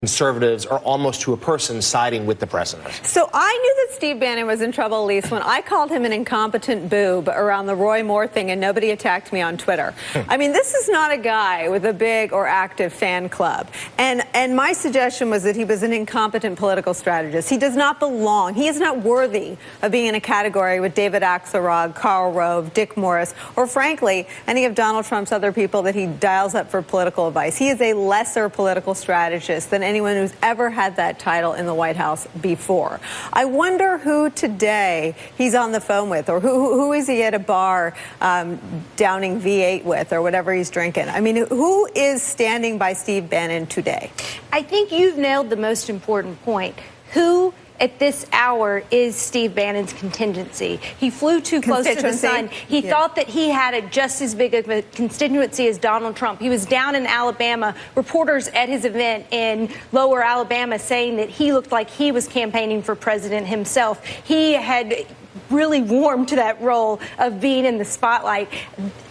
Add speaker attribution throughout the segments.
Speaker 1: conservatives are almost to a person siding with the president.
Speaker 2: So I knew that Steve Bannon was in trouble, Elise, when I called him an incompetent boob around the Roy Moore thing and nobody attacked me on Twitter. I mean, this is not a guy with a big or active fan club. And my suggestion was that he was an incompetent political strategist. He does not belong. He is not worthy of being in a category with David Axelrod, Karl Rove, Dick Morris, or frankly, any of Donald Trump's other people that he dials up for political advice. He is a lesser political strategist than anyone who's ever had that title in the White House before. I wonder who today he's on the phone with, or who is he at a bar downing V8 with, or whatever he's drinking. I mean, who is standing by Steve Bannon today?
Speaker 3: I think you've nailed the most important point. Who at this hour is Steve Bannon's contingency? He flew too close to the sun. He thought that he had just as big of a constituency as Donald Trump. He was down in Alabama, reporters at his event in Lower Alabama saying that he looked like he was campaigning for president himself. He had really warmed to that role of being in the spotlight.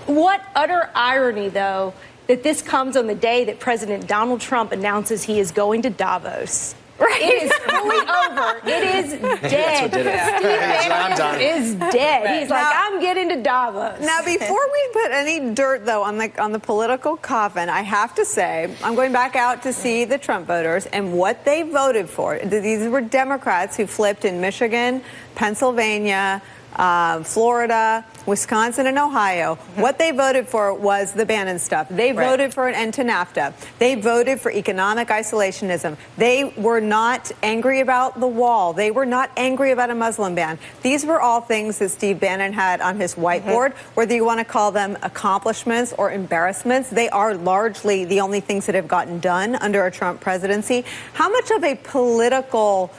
Speaker 3: What utter irony, though, that this comes on the day that President Donald Trump announces he is going to Davos. Right. It is fully over. It is dead. Steve Bannon is dead. He's like, I'm getting to Davos.
Speaker 2: Now, before we put any dirt, though, on the political coffin, I have to say, I'm going back out to see the Trump voters and what they voted for. These were Democrats who flipped in Michigan, Pennsylvania, Florida, Wisconsin, and Ohio. What they voted for was the Bannon stuff. They voted for an end to NAFTA. They voted for economic isolationism. They were not angry about the wall. They were not angry about a Muslim ban. These were all things that Steve Bannon had on his whiteboard. Whether you want to call them accomplishments or embarrassments, they are largely the only things that have gotten done under a Trump presidency. How much of a political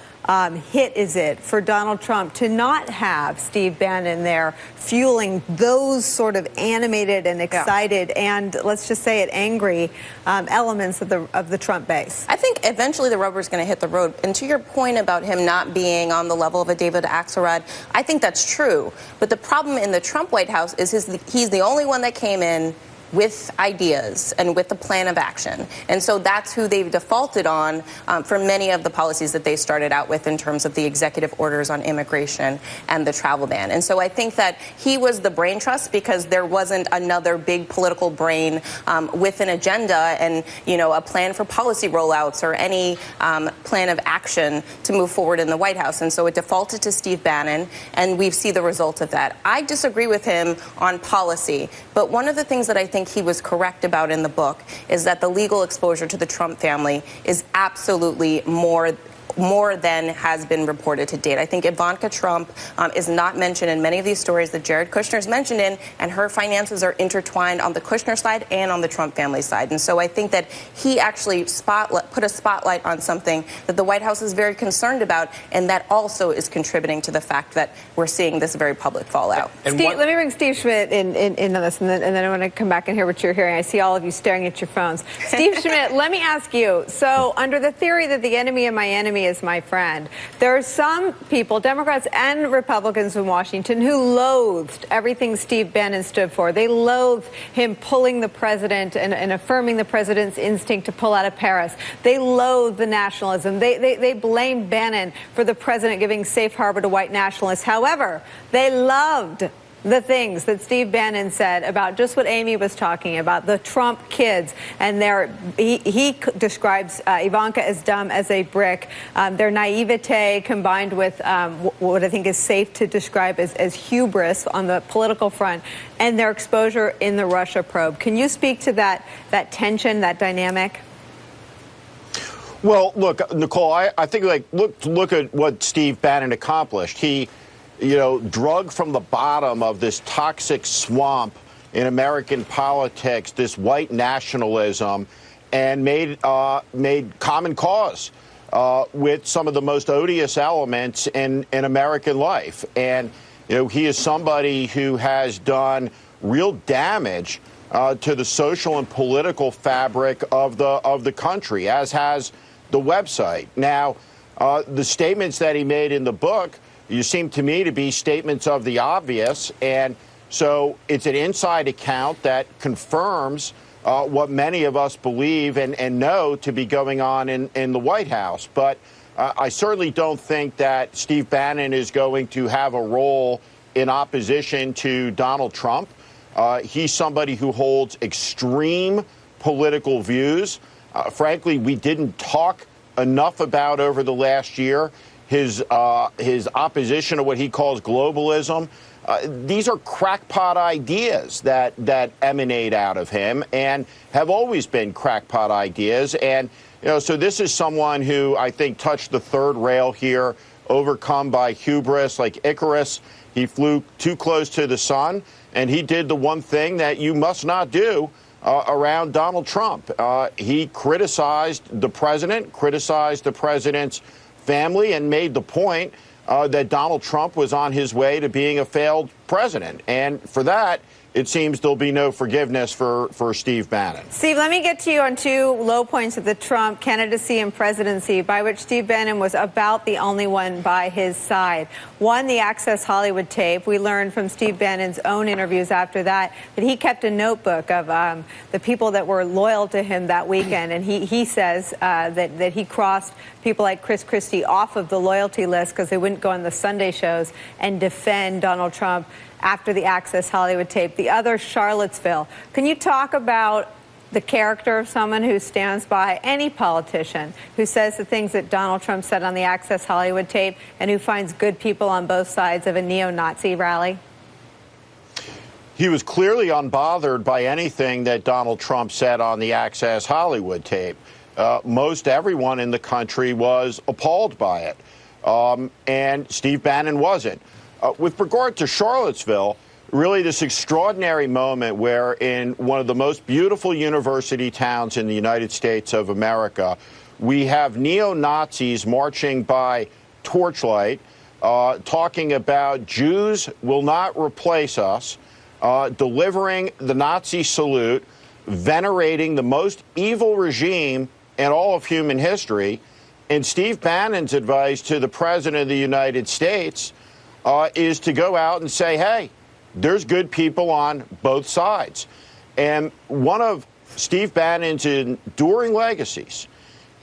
Speaker 2: hit is it for Donald Trump to not have Steve Bannon there fueling those sort of animated and excited and, let's just say it, angry elements of the Trump base?
Speaker 4: I think eventually the rubber is going to hit the road. And to your point about him not being on the level of a David Axelrod, I think that's true. But the problem in the Trump White House is he's the only one that came in with ideas and with a plan of action. And so that's who they've defaulted on for many of the policies that they started out with in terms of the executive orders on immigration and the travel ban. And so I think that he was the brain trust because there wasn't another big political brain with an agenda and, you know, a plan for policy rollouts or any plan of action to move forward in the White House. And so it defaulted to Steve Bannon, and we see the result of that. I disagree with him on policy, but one of the things that I think he was correct about in the book is that the legal exposure to the Trump family is absolutely more than has been reported to date. I think Ivanka Trump is not mentioned in many of these stories that Jared Kushner's mentioned in, and her finances are intertwined on the Kushner side and on the Trump family side. And so I think that he actually put a spotlight on something that the White House is very concerned about, and that also is contributing to the fact that we're seeing this very public fallout.
Speaker 2: Steve, let me bring Steve Schmidt in on this, and then I want to come back and hear what you're hearing. I see all of you staring at your phones. Steve Schmidt, let me ask you, so under the theory that the enemy of my enemy is my friend, there are some people, Democrats and Republicans in Washington, who loathed everything Steve Bannon stood for. They loathed him pulling the president and affirming the president's instinct to pull out of Paris. They loathed the nationalism. They blamed Bannon for the president giving safe harbor to white nationalists. However, they loved the things that Steve Bannon said about just what Amy was talking about, the Trump kids, and he describes Ivanka as dumb as a brick, their naivete combined with what I think is safe to describe as hubris on the political front, and their exposure in the Russia probe. Can you speak to that tension, that dynamic?
Speaker 5: Well, look, Nicole, I think, like, look at what Steve Bannon accomplished. He, you know, drug from the bottom of this toxic swamp in American politics, this white nationalism, and made common cause with some of the most odious elements in American life. And, you know, he is somebody who has done real damage to the social and political fabric of the country, as has the website. Now, the statements that he made in the book, you seem to me to be statements of the obvious, and so it's an inside account that confirms what many of us believe and know to be going on in the White House. But I certainly don't think that Steve Bannon is going to have a role in opposition to Donald Trump. He's somebody who holds extreme political views. Frankly, we didn't talk enough about over the last year his opposition to what he calls globalism. These are crackpot ideas that emanate out of him and have always been crackpot ideas. And, so this is someone who I think touched the third rail here, overcome by hubris like Icarus. He flew too close to the sun, and he did the one thing that you must not do around Donald Trump. He criticized the president's family, and made the point that Donald Trump was on his way to being a failed president. And for that, it seems there'll be no forgiveness for Steve Bannon.
Speaker 2: Steve, let me get to you on two low points of the Trump candidacy and presidency, by which Steve Bannon was about the only one by his side. One, the Access Hollywood tape. We learned from Steve Bannon's own interviews after that he kept a notebook of the people that were loyal to him that weekend. And he says that he crossed people like Chris Christie off of the loyalty list because they wouldn't go on the Sunday shows and defend Donald Trump after the Access Hollywood tape. The other, Charlottesville. Can you talk about the character of someone who stands by any politician who says the things that Donald Trump said on the Access Hollywood tape and who finds good people on both sides of a neo-Nazi rally?
Speaker 5: He was clearly unbothered by anything that Donald Trump said on the Access Hollywood tape. Most everyone in the country was appalled by it, and Steve Bannon wasn't. With regard to Charlottesville, really this extraordinary moment where in one of the most beautiful university towns in the United States of America, we have neo-Nazis marching by torchlight, talking about Jews will not replace us, delivering the Nazi salute, venerating the most evil regime in all of human history. And Steve Bannon's advice to the President of the United States is to go out and say, hey, there's good people on both sides. And one of Steve Bannon's enduring legacies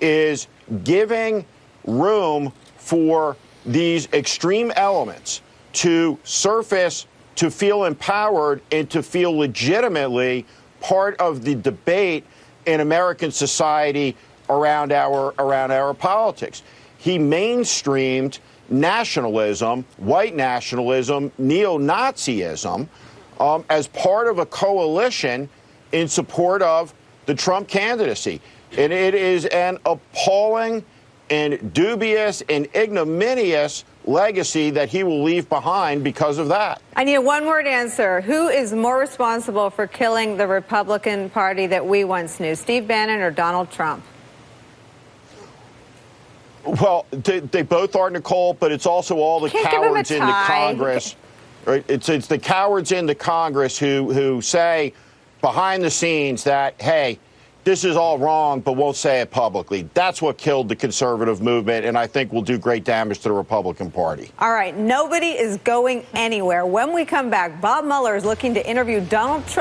Speaker 5: is giving room for these extreme elements to surface, to feel empowered, and to feel legitimately part of the debate in American society around our politics. He mainstreamed nationalism, white nationalism, neo-Nazism as part of a coalition in support of the Trump candidacy. And it is an appalling and dubious and ignominious legacy that he will leave behind because of that.
Speaker 2: I need a one-word answer. Who is more responsible for killing the Republican Party that we once knew, Steve Bannon or Donald Trump?
Speaker 5: Well, they both are, Nicole, but it's also all the cowards in the Congress. Right? It's the cowards in the Congress who say behind the scenes that, hey, this is all wrong, but won't say it publicly. That's what killed the conservative movement, and I think will do great damage to the Republican Party.
Speaker 2: All right, nobody is going anywhere. When we come back, Bob Mueller is looking to interview Donald Trump.